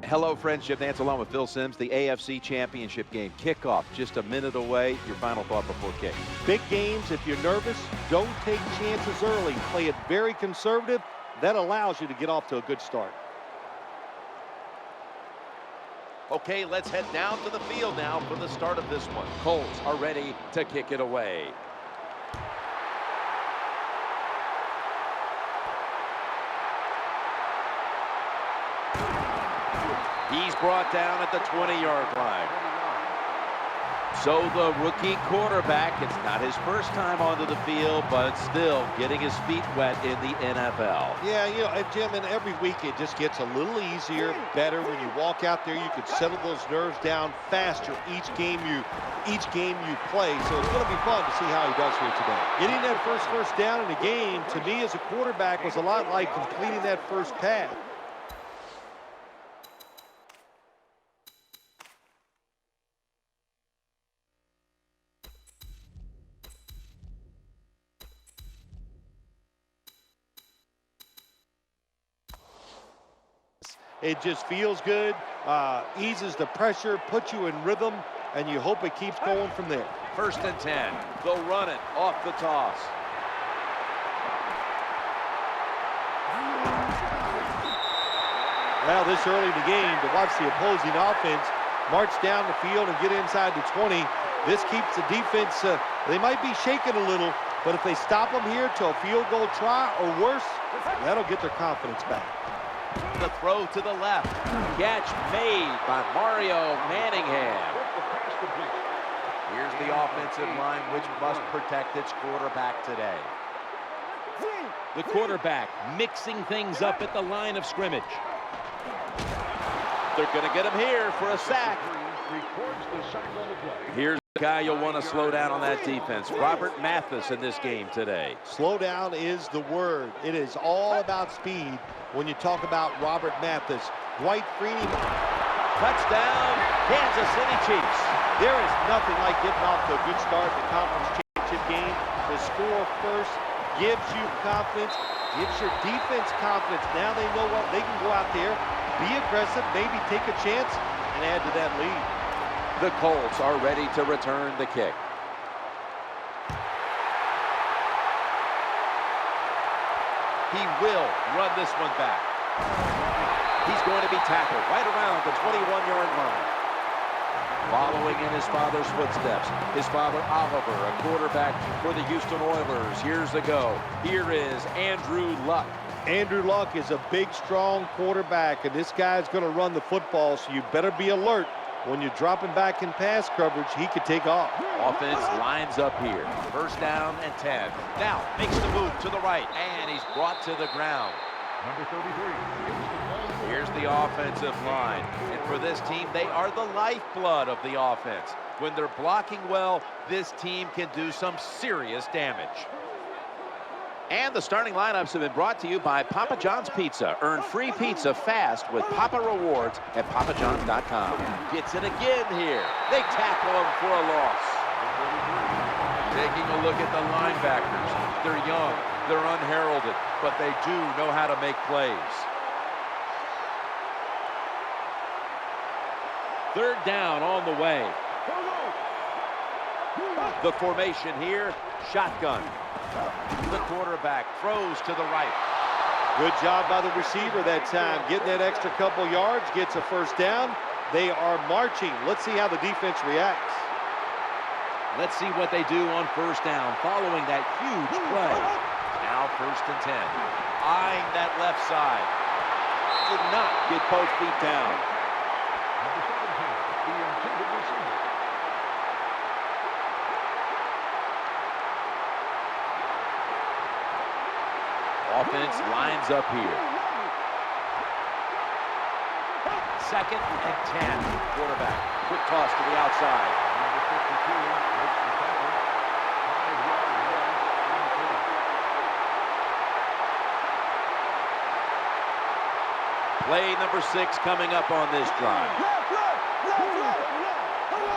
Hello, friends. Jim Nance along with Phil Simms. The AFC Championship game kickoff just a minute away. Your final thought before kick. Big games, if you're nervous, don't take chances early. Play it very conservative. That allows you to get off to a good start. Okay, let's head down to the field now for the start of this one. Colts are ready to kick it away. He's brought down at the 20-yard line. So the rookie quarterback, it's not his first time onto the field, but still getting his feet wet in the NFL. Yeah, you know, and Jim, and every week it just gets a little easier, better. When you walk out there, you can settle those nerves down faster each game you play. So it's going to be fun to see how he does here today. Getting that first down in the game, to me as a quarterback, was a lot like completing that first pass. It just feels good, eases the pressure, puts you in rhythm, and you hope it keeps going from there. 1st and 10. They'll run it off the toss. Well, this early in the game, to watch the opposing offense march down the field and get inside the 20, this keeps the defense, they might be shaking a little, but if they stop them here to a field goal try or worse, that'll get their confidence back. The throw to the left. Catch made by Mario Manningham. Here's the offensive line, which must protect its quarterback today. The quarterback mixing things up at the line of scrimmage. They're going to get him here for a sack. Here's the guy you'll want to slow down on that defense. Robert Mathis in this game today. Slow down is the word. It is all about speed when you talk about Robert Mathis. Dwight Freeney. Touchdown, Kansas City Chiefs. There is nothing like getting off to a good start in the conference championship game. The score first gives you confidence, gives your defense confidence. Now they know what they can go out there, be aggressive, maybe take a chance, and add to that lead. The Colts are ready to return the kick. He will run this one back. He's going to be tackled right around the 21-yard line. Following in his father's footsteps, his father Oliver, a quarterback for the Houston Oilers. Here's the go. Here is Andrew Luck. Andrew Luck is a big, strong quarterback, and this guy's going to run the football, so you better be alert. When you're dropping back in pass coverage, he could take off. Offense lines up here. 1st down and 10. Now makes the move to the right, and he's brought to the ground. Number 33. Here's the offensive line. And for this team, they are the lifeblood of the offense. When they're blocking well, this team can do some serious damage. And the starting lineups have been brought to you by Papa John's Pizza. Earn free pizza fast with Papa Rewards at papajohns.com. Gets it again here. They tackle him for a loss. Taking a look at the linebackers. They're young, they're unheralded, but they do know how to make plays. 3rd down on the way. The formation here, shotgun. The quarterback throws to the right. Good job by the receiver that time. Getting that extra couple yards, gets a 1st down. They are marching. Let's see how the defense reacts. Let's see what they do on 1st down following that huge play. Now 1st and 10. Eyeing that left side. Did not get both feet down. Number 17, the intended receiver. Offense lines up here. 2nd and 10. Quarterback. Quick toss to the outside. Number 52 makes the tackle. 5 yards on the play. Play number 6 coming up on this drive.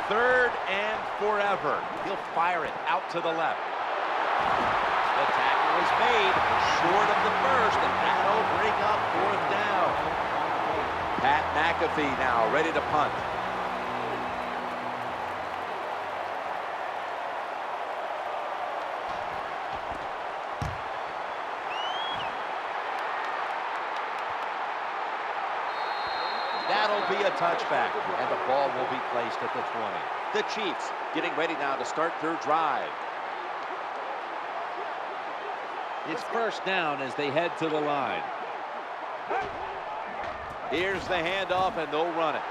3rd and forever. He'll fire it out to the left. The tackle is made short of the first, and that'll bring up 4th down. Pat McAfee now ready to punt. That'll be a touchback, and the ball will be placed at the 20. The Chiefs getting ready now to start their drive. It's first down as they head to the line. Here's the handoff, and they'll run it.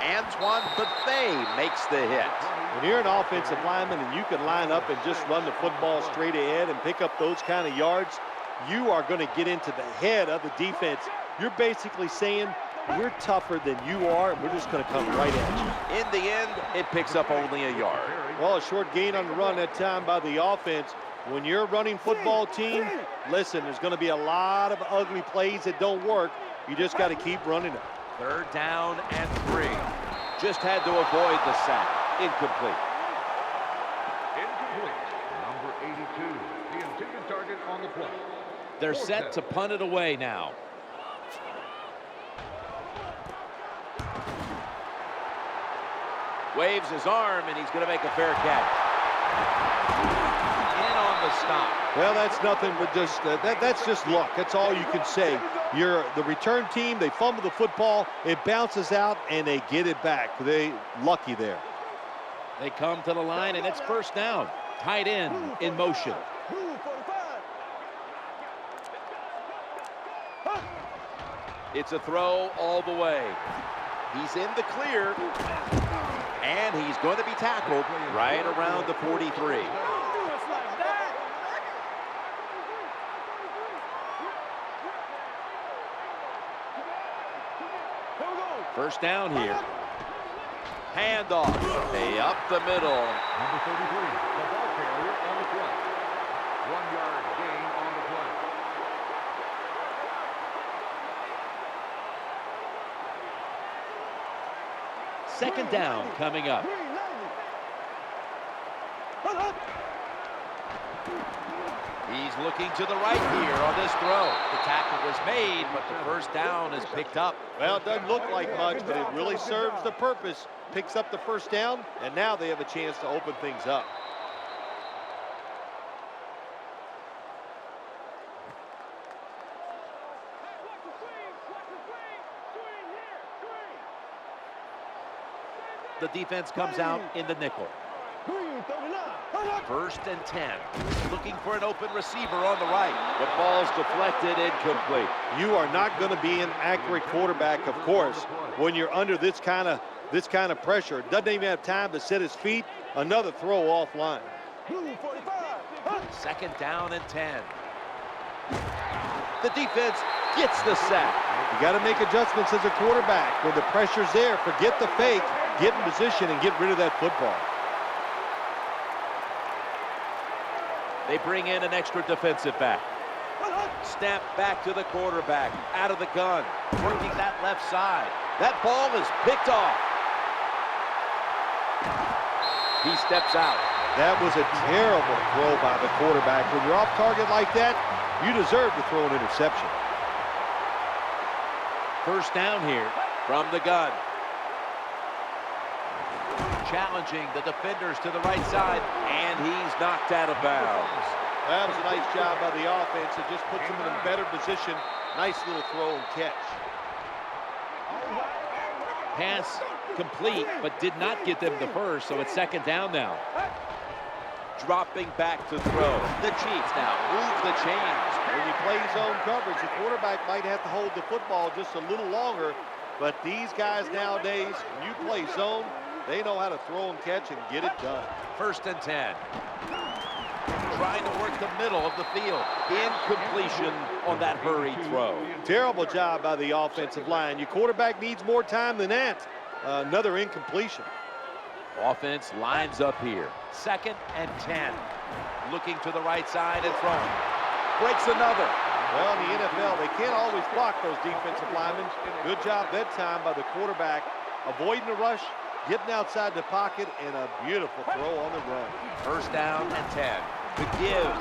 Antoine Buffet makes the hit. When you're an offensive lineman and you can line up and just run the football straight ahead and pick up those kind of yards, you are going to get into the head of the defense. You're basically saying, we're tougher than you are, and we're just going to come right at you. In the end, it picks up only a yard. Well, a short gain on the run that time by the offense. When you're a running football team, listen, there's going to be a lot of ugly plays that don't work. You just got to keep running it. Third down and 3. Just had to avoid the sack. Incomplete. Incomplete. Number 82. The intended target on the play. They're set to punt it away now. Waves his arm, and he's going to make a fair catch. In on the stop. Well, that's nothing but just that's just luck. That's all you can say. You're the return team. They fumble the football. It bounces out, and they get it back. They lucky there. They come to the line, and it's first down. Tight end in motion. It's a throw all the way. He's in the clear, and he's going to be tackled right around the 43. First down here. Handoff. Hey, up the middle. Number 33, the ball carrier on the play. 1-yard gain on the play. Second down coming up. He's looking to the right here on this throw. The tackle was made, but the first down is picked up. Well, it doesn't look like much, but it really serves the purpose. Picks up the first down, and now they have a chance to open things up. The defense comes out in the nickel. First and 10. Looking for an open receiver on the right. The ball's deflected, incomplete. You are not going to be an accurate quarterback, of course, when you're under this kind of pressure. Doesn't even have time to set his feet. Another throw offline. Second down and 10. The defense gets the sack. You got to make adjustments as a quarterback. When the pressure's there, forget the fake, get in position and get rid of that football. They bring in an extra defensive back. Snap back to the quarterback, out of the gun, working that left side. That ball is picked off. He steps out. That was a terrible throw by the quarterback. When you're off target like that, you deserve to throw an interception. First down here from the gun. Challenging the defenders to the right side, and he's knocked out of bounds. That was a nice job by the offense. It just puts them in a better position. Nice little throw and catch. Pass complete, but did not get them the first, so it's second down now. Dropping back to throw. The Chiefs now move the chains. When you play zone coverage, the quarterback might have to hold the football just a little longer, but these guys nowadays, when you play zone, they know how to throw and catch and get it done. First and 10. Trying to work the middle of the field. Incompletion on that hurried throw. Terrible job by the offensive line. Your quarterback needs more time than that. Another incompletion. Offense lines up here. Second and 10. Looking to the right side and throwing. Breaks another. Well, in the NFL, they can't always block those defensive linemen. Good job that time by the quarterback. Avoiding the rush, getting outside the pocket, and a beautiful throw on the run. First down and 10. The give.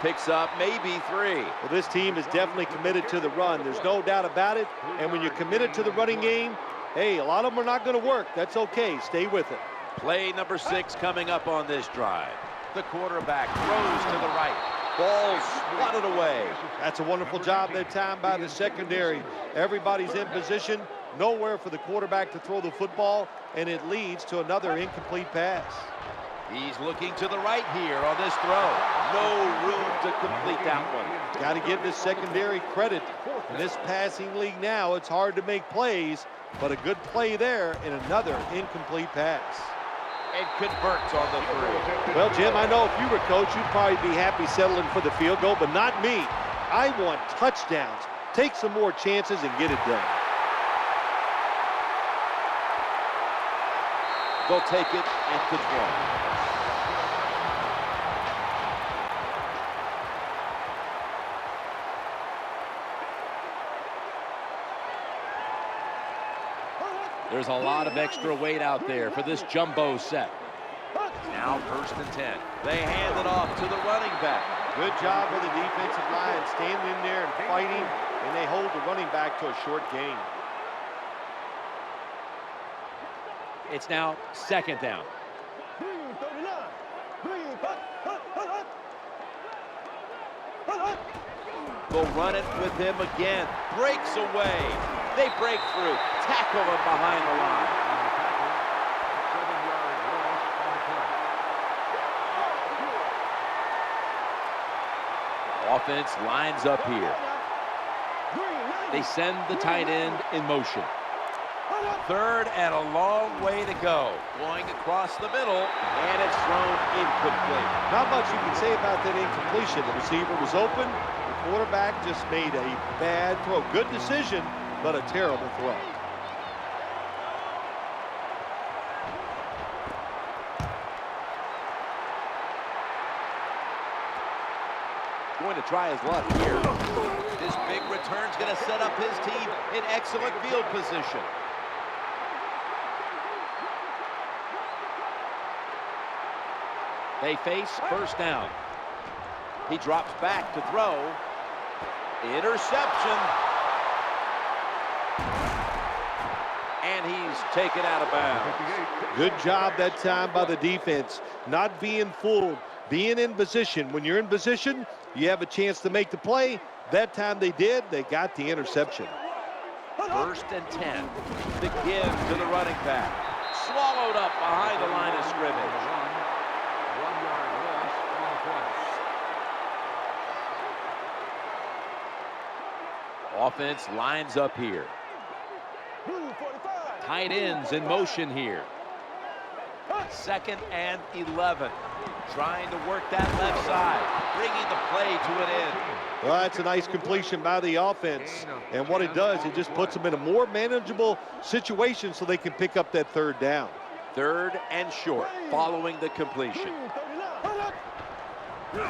picks up maybe 3. Well, this team is definitely committed to the run. There's no doubt about it. And when you're committed to the running game, hey, a lot of them are not going to work. That's okay. Stay with it. Play number 6 coming up on this drive. The quarterback throws to the right. Ball swatted away. That's a wonderful job that time by the secondary. Everybody's in position. Nowhere for the quarterback to throw the football, and it leads to another incomplete pass. He's looking to the right here on this throw. No room to complete that one. Got to give this secondary credit. In this passing league now, it's hard to make plays, but a good play there and another incomplete pass. And converts on the 3. Well, Jim, I know if you were coach, you'd probably be happy settling for the field goal, but not me. I want touchdowns. Take some more chances and get it done. They'll take it at the 20. There's a lot of extra weight out there for this jumbo set. Now 1st and 10. They hand it off to the running back. Good job with the defensive line standing in there and fighting, and they hold the running back to a short gain. It's now 2nd down. They'll run it with him again. Breaks away. They break through. Tackle him behind the line. 7-yard loss on the play. Offense lines up here. They send the tight end in motion. 3rd and a long way to go. Going across the middle, and it's thrown incomplete. Not much you can say about that incompletion. The receiver was open. The quarterback just made a bad throw. Good decision, but a terrible throw. Going to try his luck here. This big return's going to set up his team in excellent field position. They face 1st down. He drops back to throw. Interception. And he's taken out of bounds. Good job that time by the defense. Not being fooled, being in position. When you're in position, you have a chance to make the play. That time they did. They got the interception. 1st and 10. The give to the running back. Swallowed up behind the line of scrimmage. 1-yard loss on the play. Offense lines up here. Tight ends in motion here. 2nd and 11. Trying to work that left side. Bringing the play to an end. Well, that's a nice completion by the offense. And what it does, it just puts them in a more manageable situation so they can pick up that 3rd down. 3rd and short following the completion.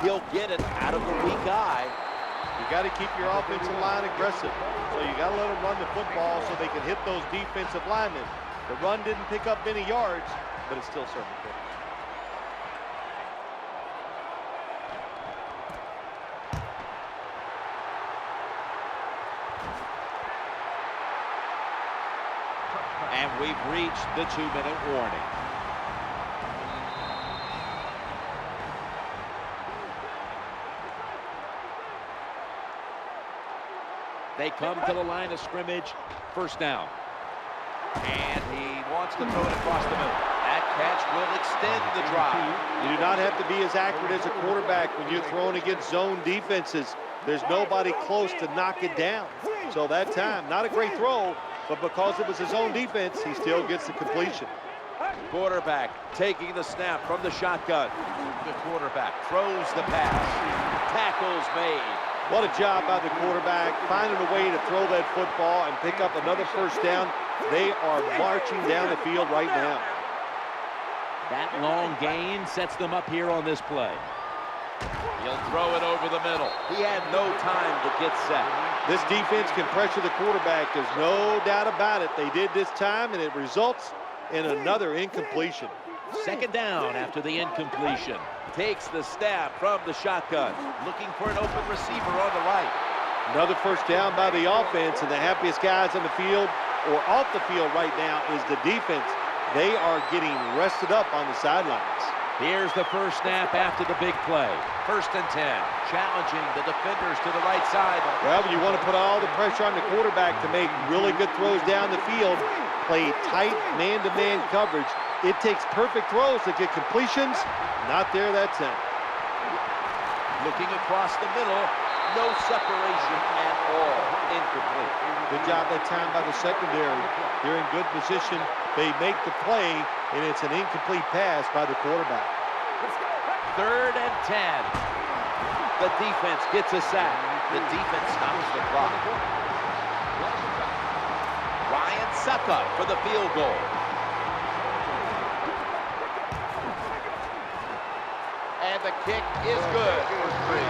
He'll get it out of the weak eye. You got to keep your offensive line aggressive. So you got to let them run the football so they can hit those defensive linemen. The run didn't pick up many yards, but it still served the purpose. And we've reached the 2-minute warning. They come to the line of scrimmage, 1st down. And he wants to throw it across the middle. That catch will extend the drive. You do not have to be as accurate as a quarterback when you're throwing against zone defenses. There's nobody close to knock it down. So that time, not a great throw, but because it was his own defense, he still gets the completion. Quarterback taking the snap from the shotgun. The quarterback throws the pass. Tackles made. What a job by the quarterback, finding a way to throw that football and pick up another 1st down. They are marching down the field right now. That long gain sets them up here on this play. He'll throw it over the middle. He had no time to get set. This defense can pressure the quarterback. There's no doubt about it. They did this time, and it results in another incompletion. 2nd down after the incompletion. Takes the snap from the shotgun. Looking for an open receiver on the right. Another first down by the offense, and the happiest guys on the field or off the field right now is the defense. They are getting rested up on the sidelines. Here's the first snap after the big play. 1st and 10. Challenging the defenders to the right side. Well, you want to put all the pressure on the quarterback to make really good throws down the field, play tight man-to-man coverage. It takes perfect throws to get completions. Not there that time. Looking across the middle. No separation at all. Incomplete. Good job that time by the secondary. They're in good position. They make the play, and it's an incomplete pass by the quarterback. 3rd and 10. The defense gets a sack. The defense stops the clock. Ryan Suckup for the field goal. And the kick is good for 3.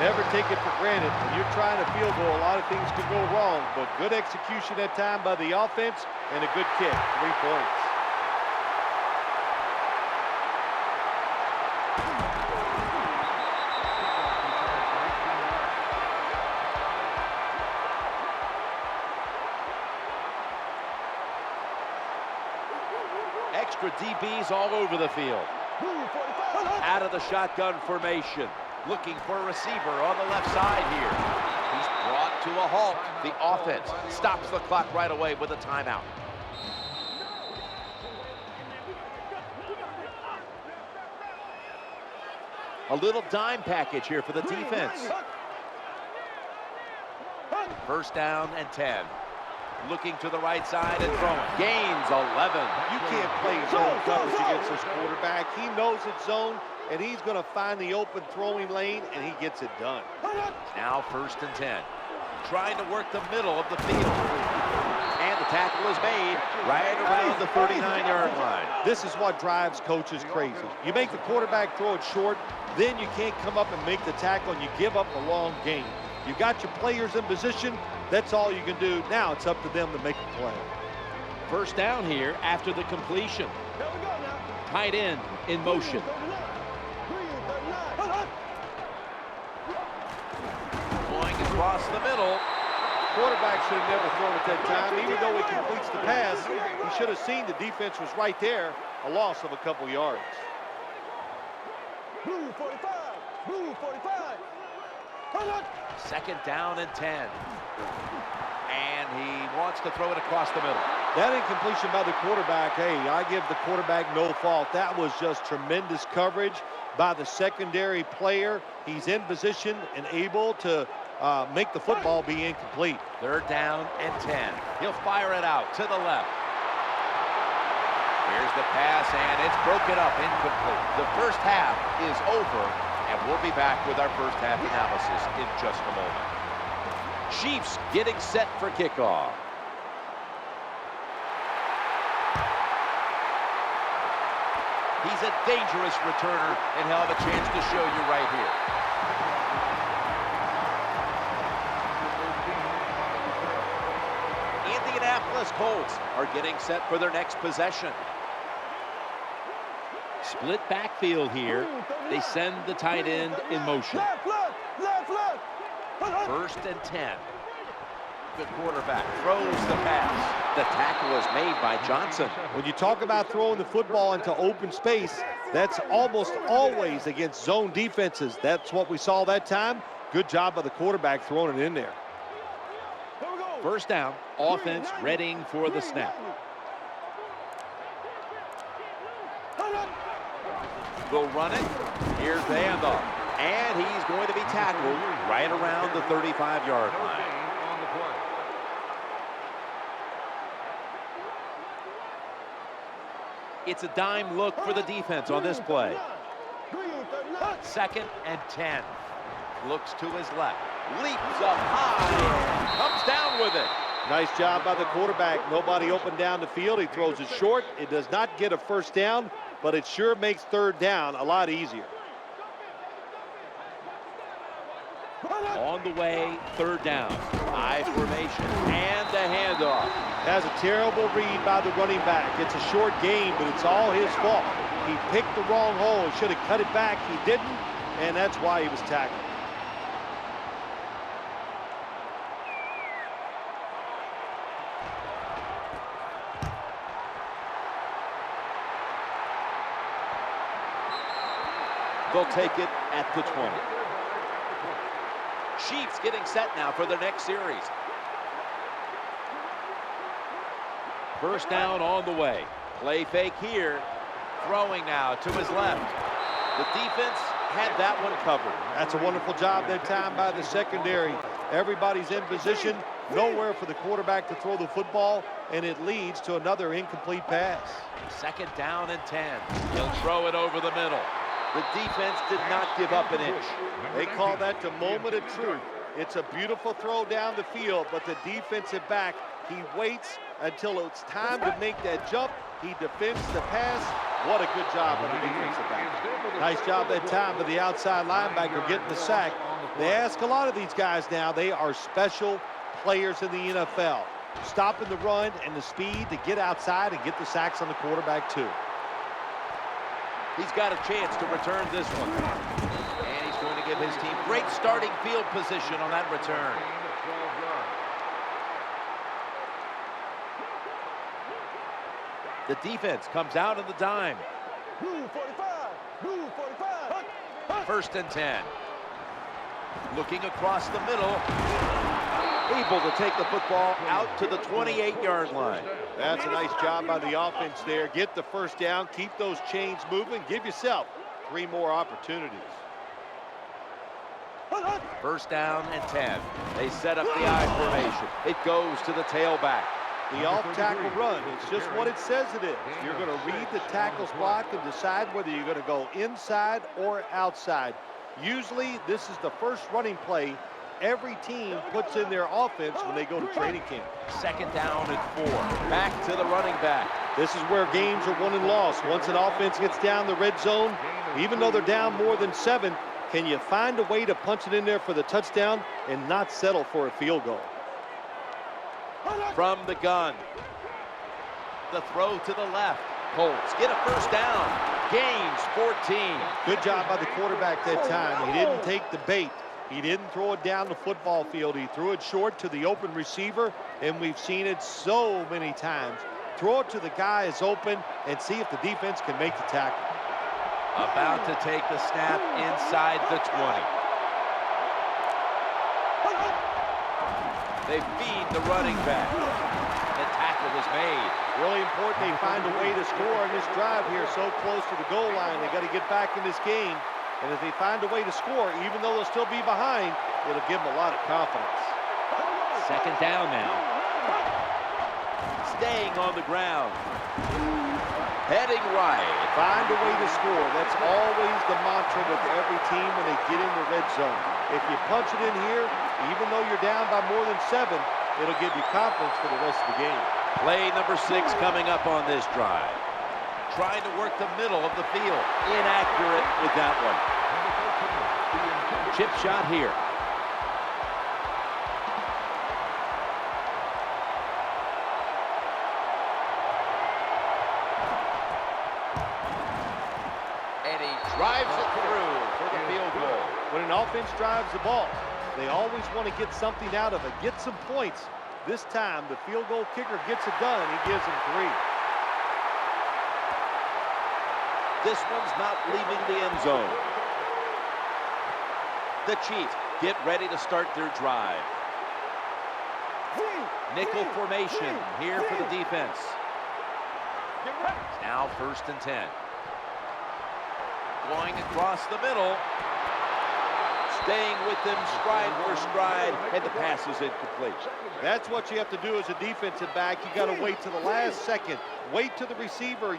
Never take it for granted. When you're trying a field goal, a lot of things could go wrong, but good execution that time by the offense and a good kick. 3 points. Extra DBs all over the field. Out of the shotgun formation. Looking for a receiver on the left side here. He's brought to a halt. The offense stops the clock right away with a timeout. A little dime package here for the defense. 1st down and 10. Looking to the right side and throwing. Gains 11. You can't play zone coverage against this quarterback. He knows it's zone, and he's going to find the open throwing lane, and he gets it done. Now 1st and 10. Trying to work the middle of the field. And the tackle is made right around the 39-yard line. This is what drives coaches crazy. You make the quarterback throw it short, then you can't come up and make the tackle, and you give up a long gain. You got your players in position. That's all you can do. Now it's up to them to make a play. 1st down here after the completion. Tight end in motion. Going across the middle. Quarterback should have never thrown it that time. Even though he completes the pass, he should have seen the defense was right there. A loss of a couple yards. Blue 45. Blue 45. 2nd down and 10. And he wants to throw it across the middle. That incompletion by the quarterback, hey, I give the quarterback no fault. That was just tremendous coverage by the secondary player. He's in position and able to make the football be incomplete. 3rd down and 10. He'll fire it out to the left. Here's the pass, and it's broken up, incomplete. The first half is over, and we'll be back with our first half analysis in just a moment. Chiefs getting set for kickoff. He's a dangerous returner, and he'll have a chance to show you right here. Indianapolis Colts are getting set for their next possession. Split backfield here. They send the tight end in motion. 1st and 10. The quarterback throws the pass. The tackle is made by Johnson. When you talk about throwing the football into open space, that's almost always against zone defenses. That's what we saw that time. Good job by the quarterback throwing it in there. 1st down, offense readying for the snap. Will run it. Here's the handoff. And he's going to be tackled right around the 35-yard line. It's a dime look for the defense on this play. 2nd and 10. Looks to his left. Leaps up high. Comes down with it. Nice job by the quarterback. Nobody open down the field. He throws it short. It does not get a first down, but it sure makes 3rd down a lot easier. On the way, 3rd down. I formation and the handoff. That's a terrible read by the running back. It's a short game, but it's all his fault. He picked the wrong hole. He should have cut it back. He didn't, and that's why he was tackled. They'll take it at the 20. Chiefs getting set now for their next series. First down on the way. Play fake here. Throwing now to his left. The defense had that one covered. That's a wonderful job that time by the secondary. Everybody's in position. Nowhere for the quarterback to throw the football, and it leads to another incomplete pass. Second down and 10. He'll throw it over the middle. The defense did not give up an inch. They call that the moment of truth. It's a beautiful throw down the field, but the defensive back, he waits until it's time to make that jump. He defends the pass. What a good job by the defensive back. Nice job that time by the outside linebacker getting the sack. They ask a lot of these guys now. They are special players in the NFL. Stopping the run and the speed to get outside and get the sacks on the quarterback too. He's got a chance to return this one. And he's going to give his team great starting field position on that return. The defense comes out in the dime. Blue 45. Blue 45. First and 10. Looking across the middle. Able to take the football out to the 28-yard line. That's a nice job by the offense there. Get the first down, keep those chains moving, give yourself 3 more opportunities. First down and 10. They set up the I formation. It goes to the tailback. The off-tackle run, it's just what it says it is. You're going to read the tackle's block and decide whether you're going to go inside or outside. Usually, this is the first running play every team puts in their offense when they go to training camp. Second down and 4. Back to the running back. This is where games are won and lost. Once an offense gets down the red zone, even though they're down more than 7, can you find a way to punch it in there for the touchdown and not settle for a field goal? From the gun. The throw to the left. Colts get a first down. Gains 14. Good job by the quarterback that time. He didn't take the bait. He didn't throw it down the football field. He threw it short to the open receiver, and we've seen it so many times. Throw it to the guy is open and see if the defense can make the tackle. About to take the snap inside the 20. They feed the running back. The tackle is made. Really important they find a way to score on this drive here so close to the goal line. They got to get back in this game. And if they find a way to score, even though they'll still be behind, it'll give them a lot of confidence. Second down now. Staying on the ground. Heading right. Find a way to score. That's always the mantra with every team when they get in the red zone. If you punch it in here, even though you're down by more than 7, it'll give you confidence for the rest of the game. Play number 6 coming up on this drive. Trying to work the middle of the field. Inaccurate with that one. Chip shot here. And he drives it through for the field goal. When an offense drives the ball, they always want to get something out of it, get some points. This time, the field goal kicker gets it done. He gives them 3. This one's not leaving the end zone. The Chiefs get ready to start their drive. Nickel formation here for the defense. Now first and 10. Going across the middle. Staying with them stride for stride, and the pass is incomplete. That's what you have to do as a defensive back. You got to wait to the last second. Wait till the receiver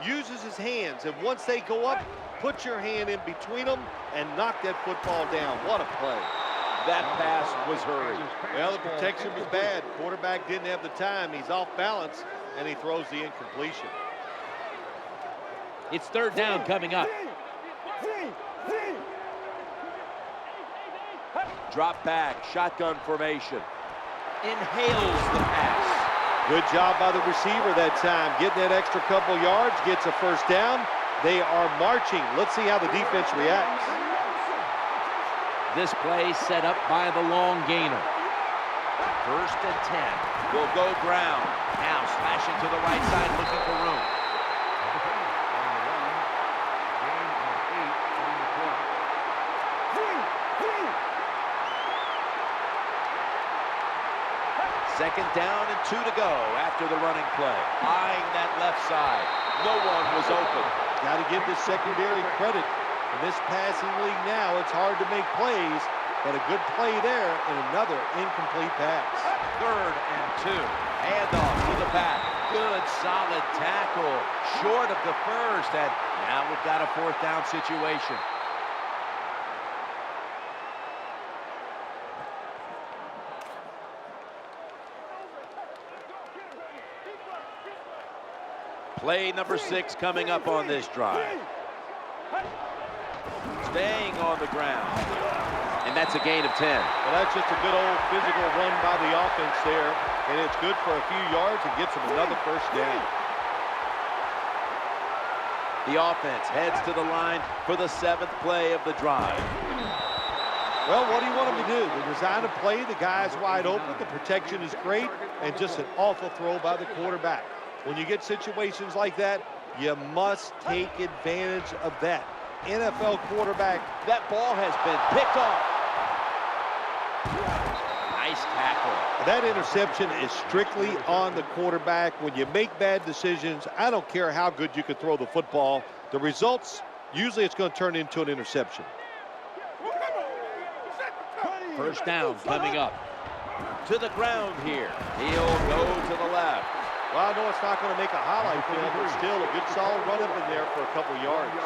uses his hands, and once they go up, put your hand in between them and knock that football down. What a play. That pass was hurried. Well, the protection was bad. Quarterback didn't have the time. He's off balance, and he throws the incompletion. It's third down coming up. Drop back, shotgun formation. Inhales the pass. Good job by the receiver that time. Getting that extra couple yards, gets a first down, They are marching. Let's see how the defense reacts. This play set up by the long gainer. 1st and 10. Will go ground. Now slashing to the right side, looking for room. Second down and 2 to go after the running play. Eyeing that left side. No one was open. Got to give this secondary credit. In this passing league now, it's hard to make plays, but a good play there and another incomplete pass. 3rd and 2. Handoff to the back. Good, solid tackle. Short of the first, and now we've got a 4th down situation. Play number 6 coming up on this drive. Staying on the ground. And that's a gain of 10. Well, that's just a good old physical run by the offense there. And it's good for a few yards and gets them another 1st down. The offense heads to the line for the 7th play of the drive. Well, what do you want them to do? They design a play, the guy's wide open, the protection is great, and just an awful throw by the quarterback. When you get situations like that, you must take advantage of that. NFL quarterback. That ball has been picked off. Nice tackle. That interception is strictly on the quarterback. When you make bad decisions, I don't care how good you can throw the football. The results, usually it's going to turn into an interception. 1st down coming up. To the ground here. He'll go to the left. Well, I know it's not going to make a highlight film, but still a good solid run up in there for a couple yards.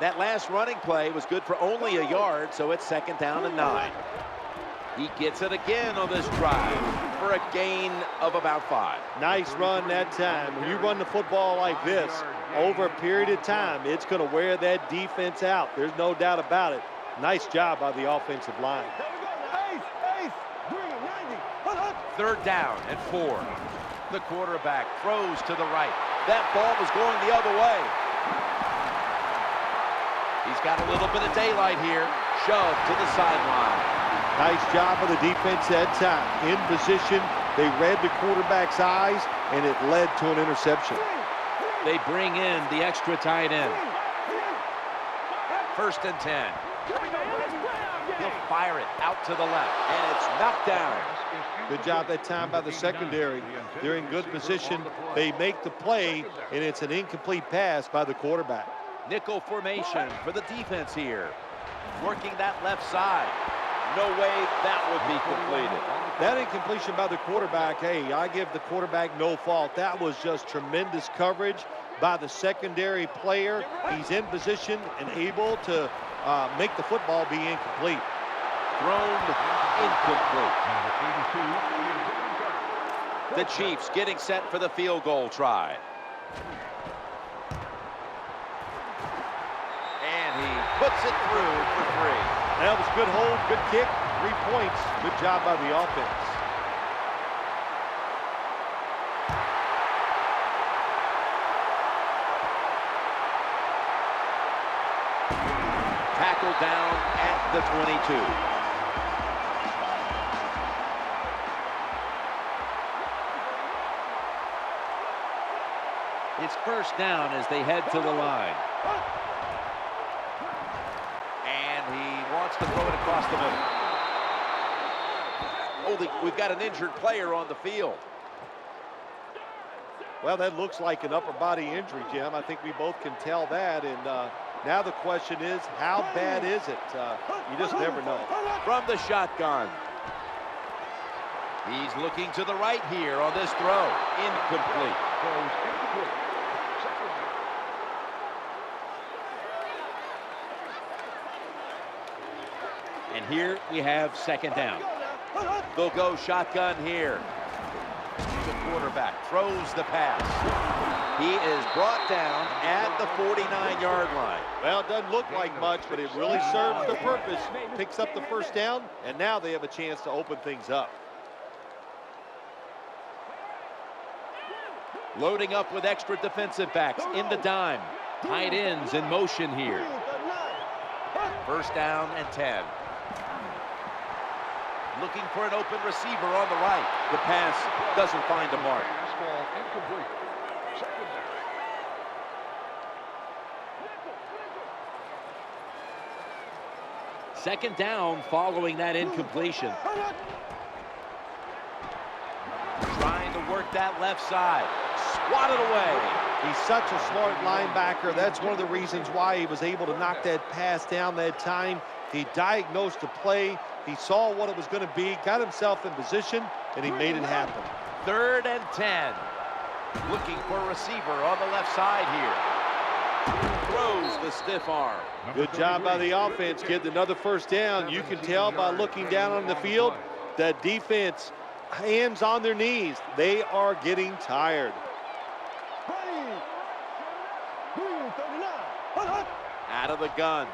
That last running play was good for only a yard, so it's 2nd down and 9. He gets it again on this drive for a gain of about 5. Nice run that time. When you run the football like this, over a period of time, it's going to wear that defense out. There's no doubt about it. Nice job by the offensive line. 3rd down and 4. The quarterback throws to the right. That ball was going the other way. He's got a little bit of daylight here. Shoved to the sideline. Nice job of the defense that time. In position, they read the quarterback's eyes, and it led to an interception. They bring in the extra tight end. 1st and 10. He'll fire it out to the left, and it's knocked down. Good job that time by the secondary. They're in good position. They make the play, and it's an incomplete pass by the quarterback. Nickel formation for the defense here. Working that left side. No way that would be completed. That incompletion by the quarterback, hey, I give the quarterback no fault. That was just tremendous coverage by the secondary player. He's in position and able to make the football be incomplete. Thrown incomplete. The Chiefs getting set for the field goal try. And he puts it through for 3. That was good hold, good kick, 3 points. Good job by the offense. Tackled down at the 22. It's 1st down as they head to the line. And he wants to throw it across the middle. Oh, we've got an injured player on the field. Well, that looks like an upper body injury, Jim. I think we both can tell that. And now the question is, how bad is it? You just never know. From the shotgun. He's looking to the right here on this throw. Incomplete. And here we have 2nd down. They'll go shotgun here. The quarterback throws the pass. He is brought down at the 49-yard line. Well, it doesn't look like much, but it really serves the purpose. Picks up the 1st down, and now they have a chance to open things up. Loading up with extra defensive backs in the dime. Tight ends in motion here. First down and 10. Looking for an open receiver on the right. The pass doesn't find a mark. Fastball incomplete. Second down. Second down following that incompletion. Trying to work that left side. Swatted away. He's such a smart linebacker. That's one of the reasons why he was able to knock that pass down that time. He diagnosed the play. He saw what it was going to be, got himself in position, and he made it happen. 3rd and 10. Looking for a receiver on the left side here. Throws the stiff arm. Good job by the offense, getting another first down. You can tell by looking down on the field that defense, hands on their knees. They are getting tired. Out of the gun.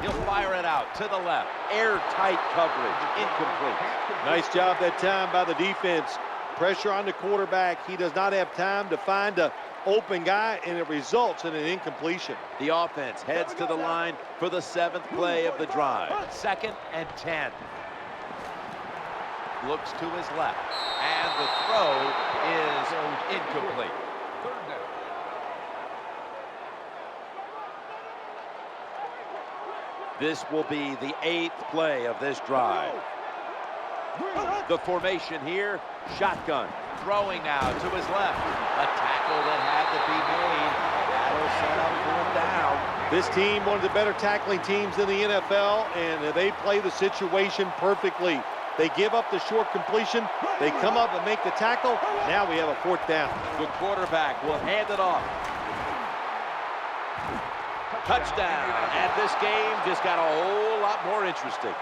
He'll fire it out to the left. Airtight coverage. Incomplete. Nice job that time by the defense. Pressure on the quarterback. He does not have time to find an open guy, and it results in an incompletion. The offense heads to the line for the 7th play of the drive. 2nd and 10. Looks to his left. And the throw is incomplete. Third down. This will be the 8th play of this drive. The formation here, shotgun. Throwing now to his left. A tackle that had to be made. That'll set up for him down. This team, one of the better tackling teams in the NFL, and they play the situation perfectly. They give up the short completion. They come up and make the tackle. Now we have a 4th down. The quarterback will hand it off. Touchdown. And this game just got a whole lot more interesting.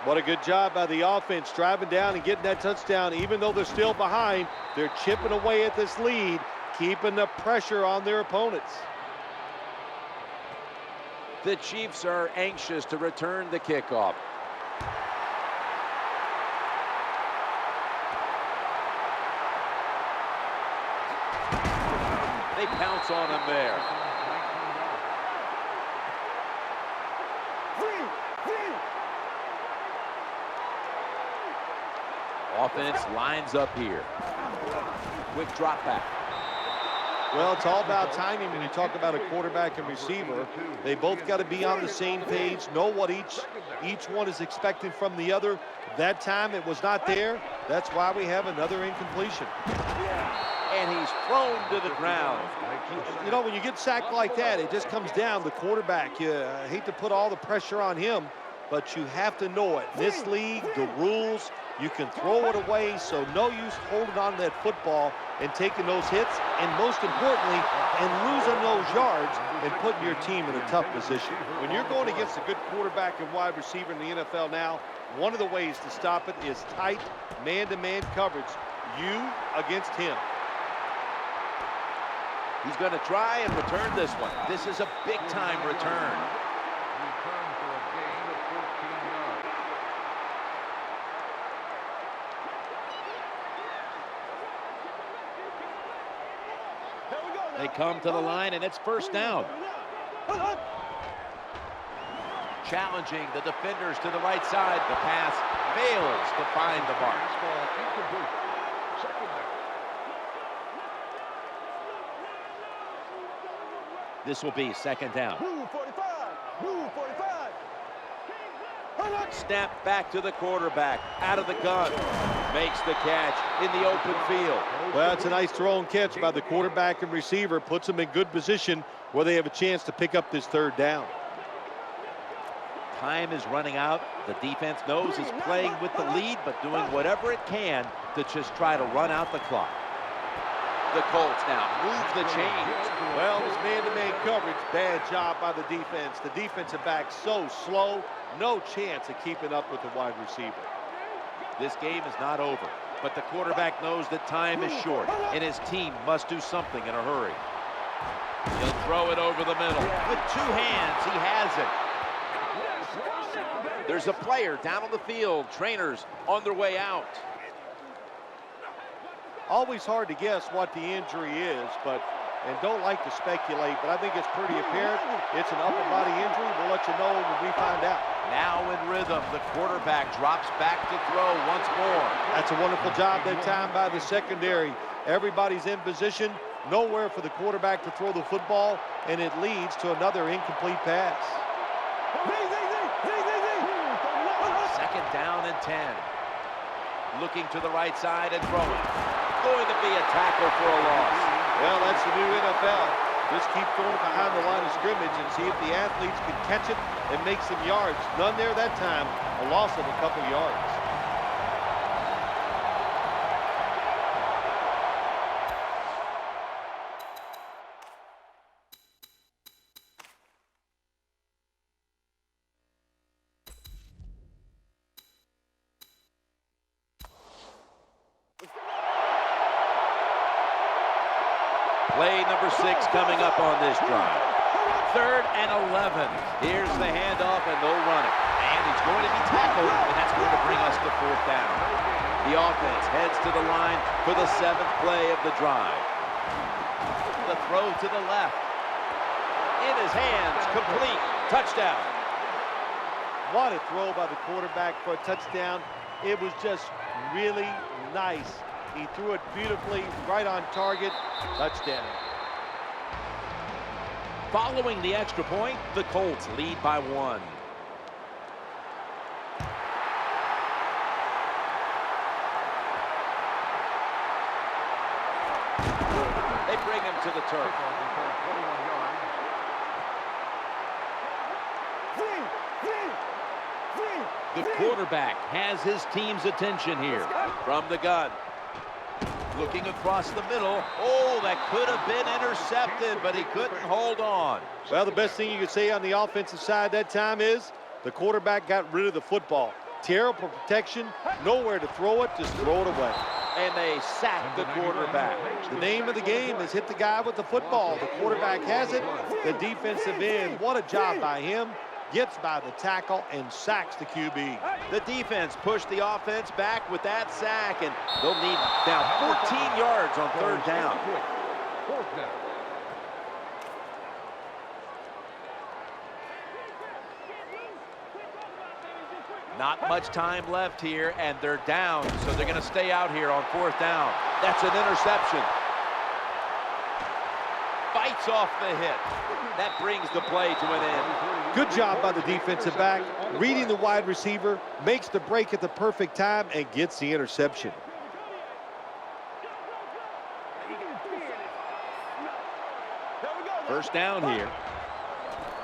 What a good job by the offense, driving down and getting that touchdown. Even though they're still behind, they're chipping away at this lead, keeping the pressure on their opponents. The Chiefs are anxious to return the kickoff. They pounce on him there. Offense lines up here. Quick drop back. Well, it's all about timing when you talk about a quarterback and receiver. They both got to be on the same page, know what each one is expecting from the other. That time it was not there. That's why we have another incompletion. And he's thrown to the ground. You know, when you get sacked like that, it just comes down. The quarterback, you hate to put all the pressure on him, but you have to know it. This league, the rules, you can throw it away, so no use holding on to that football and taking those hits, and most importantly, and losing those yards and putting your team in a tough position. When you're going against a good quarterback and wide receiver in the NFL now, one of the ways to stop it is tight man-to-man coverage, you against him. He's going to try and return this one. This is a big-time return. Return for a gain of 14 yards. They come to the line, and it's first down. Challenging the defenders to the right side. The pass fails to find the mark. Fastball incomplete. Second down. This will be 2nd down. Snap back to the quarterback. Out of the gun. Makes the catch in the open field. Well, it's a nice throw and catch by the quarterback and receiver. Puts them in good position where they have a chance to pick up this 3rd down. Time is running out. The defense knows it's playing with the lead, but doing whatever it can to just try to run out the clock. The Colts now move the chains. Well, it was man-to-man coverage. Bad job by the defense. The defensive back so slow, no chance of keeping up with the wide receiver. This game is not over, but the quarterback knows that time is short, and his team must do something in a hurry. He'll throw it over the middle. With 2 hands, he has it. There's a player down on the field. Trainers on their way out. Always hard to guess what the injury is, and don't like to speculate, but I think it's pretty apparent it's an upper body injury. We'll let you know when we find out. Now in rhythm, the quarterback drops back to throw once more. That's a wonderful job that time by the secondary. Everybody's in position, nowhere for the quarterback to throw the football, and it leads to another incomplete pass. Second down and 10. Looking to the right side and throwing. Going to be a tackle for a loss. Well, that's the new NFL. Just keep throwing behind the line of scrimmage and see if the athletes can catch it and make some yards. None there that time. A loss of a couple yards. Play number 6 coming up on this drive. 3rd and 11. Here's the handoff, and they'll run it. And he's going to be tackled, and that's going to bring us to 4th down. The offense heads to the line for the 7th play of the drive. The throw to the left. In his hands, complete. Touchdown. What a throw by the quarterback for a touchdown. It was just really nice. He threw it beautifully, right on target. Touchdown. Following the extra point, the Colts lead by 1. They bring him to the turf. The quarterback has his team's attention here. From the gun. Looking across the middle. Oh, that could have been intercepted, but he couldn't hold on. Well, the best thing you could say on the offensive side that time is the quarterback got rid of the football. Terrible protection, nowhere to throw it, just throw it away. And they sack the quarterback. The name of the game is hit the guy with the football. The quarterback has it. The defensive end, what a job by him. Gets by the tackle and sacks the QB. The defense pushed the offense back with that sack, and they'll need now 14 yards on 3rd down. 4th down. Not much time left here, and they're down, so they're going to stay out here on 4th down. That's an interception. Bites off the hit. That brings the play to an end. Good job by the defensive back, reading the wide receiver, makes the break at the perfect time, and gets the interception. First down here.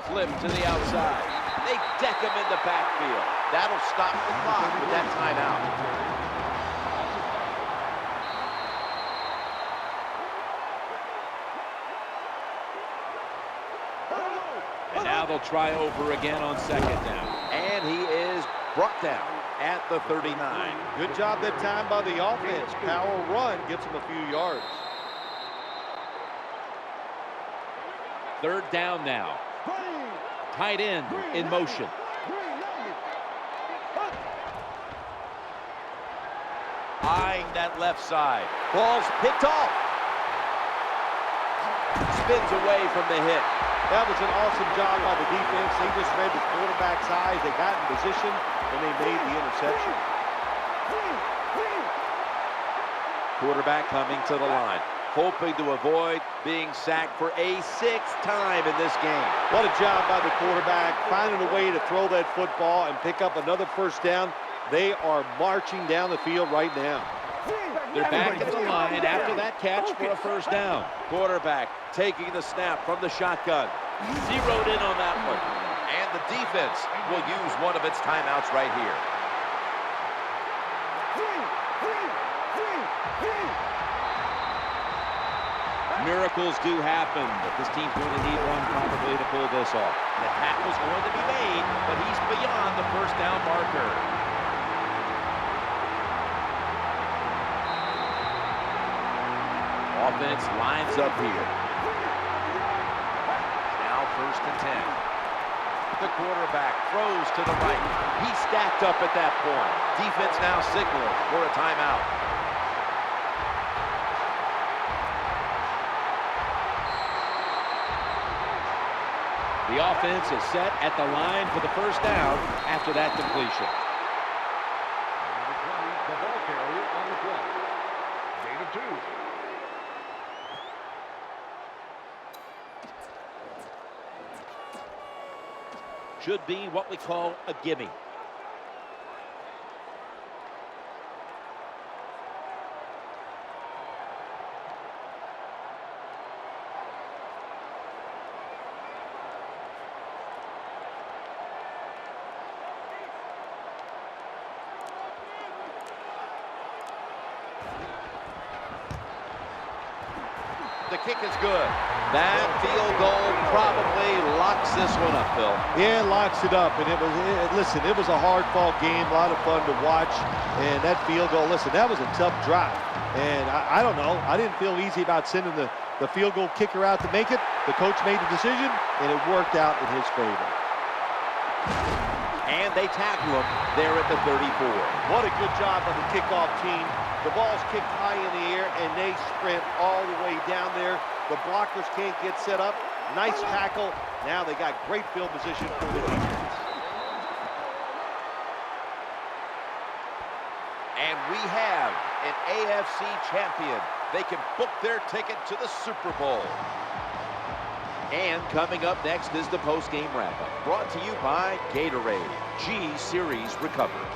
Flip to the outside. They deck him in the backfield. That'll stop the clock with that timeout. And now they'll try over again on 2nd down. And he is brought down at the 39. Good job that time by the offense. Power run gets him a few yards. 3rd down now. Tight end in motion. Eyeing that left side. Ball's picked off. Spins away from the hit. That was an awesome job by the defense. They just read the quarterback's eyes. They got in position, and they made the interception. Quarterback coming to the line, hoping to avoid being sacked for a 6th time in this game. What a job by the quarterback, finding a way to throw that football and pick up another 1st down. They are marching down the field right now. They're back at the line after that catch for a 1st down. Quarterback taking the snap from the shotgun. Zeroed in on that one. And the defense will use one of its timeouts right here. Miracles do happen, but this team's going to need one probably to pull this off. The tackle's going to be made, but he's beyond the 1st down marker. Offense lines up here. Now 1st and 10. The quarterback throws to the right. He's stacked up at that point. Defense now signals for a timeout. The offense is set at the line for the first down after that completion. Number 20, the ball carrier on the play. Gain of 2. Should be what we call a gimme. The kick is good. That field goal probably locks this one up, Phil. Yeah, it locks it up. And listen, it was a hard-fought game, a lot of fun to watch. And that field goal, listen, that was a tough drive. And I don't know, I didn't feel easy about sending the field goal kicker out to make it. The coach made the decision, and it worked out in his favor. And they tackle him there at the 34. What a good job of the kickoff team. The ball's kicked high in the air, and they sprint all the way down there. The blockers can't get set up. Nice tackle. Now they got great field position for the defense. And we have an AFC champion. They can book their ticket to the Super Bowl. And coming up next is the post-game wrap-up, brought to you by Gatorade, G-Series Recovery.